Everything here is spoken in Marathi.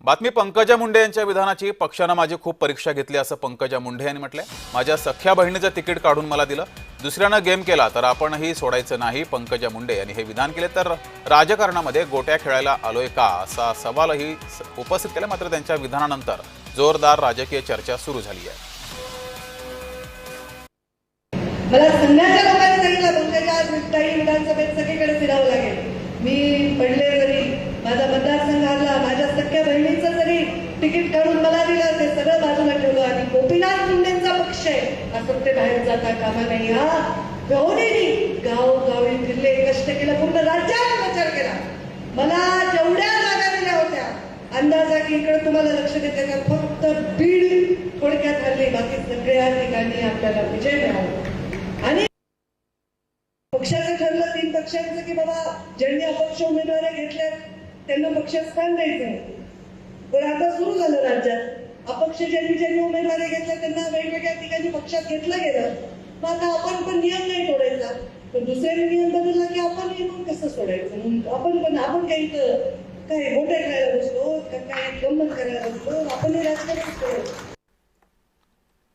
बातमी पंकजा मुंडे यांच्या विधानाची पक्षानं माझी खूप परीक्षा घेतली असं पंकजा मुंडे यांनी म्हटलंय। माझ्या सख्या बहिणीचं तिकीट काढून मला दिलं, दुसऱ्यानं गेम केला तर आपणही सोडायचं नाही। पंकजा मुंडे यांनी हे विधान केले तर राजकारणामध्ये गोट्या खेळायला आलोय का असा सवालही उपस्थित केला। मात्र त्यांच्या विधानानंतर जोरदार राजकीय चर्चा सुरू झाली आहे। मला संघाच्या लोकांनी सांगितलं पंकजा विधानसभेत सगळीकडे फिरावं लागेल। मी पडले जरी माझा मतदारसंघ हरला, माझ्या सख्या बहिणीचं जरी तिकीट काढून मला दिलं, ते सगळं बाजूला ठेवलं आणि गोपीनाथ मुंडेंचा पक्ष आहे असं ते बाहेर जाता कामा नाही। हा गौरीनी गावोगावी फिरले, कष्ट केलं, पूर्ण राज्यात प्रचार केला। मला जेवढ्या जागा दिल्या होत्या अंदाजा की इकडे तुम्हाला लक्ष देते का, फक्त बीड थोडक्यात हरली, बाकी सगळ्या ठिकाणी आपल्याला विजय मिळाला। आणि पक्षाचं ठरलं, 3 पक्षांचं, की बाबा ज्यांनी अपक्ष उमेदवार घेतल्या त्यांना पक्षात स्थान द्यायचं। पण आता सुरू झालं राज्यात अपक्ष ज्यांनी उमेदवारी घेतल्या त्यांना वेगवेगळ्या ठिकाणी पक्षात घेतलं गेलं। मग आता आपण पण नियम नाही तोडायचा, पण दुसऱ्याने नियम बदलला की आपण नियम कसं सोडायचं? आपण काही काय मोठे खेळायला बसलो, काय गंमत करायला बसलो, आपण राजकारण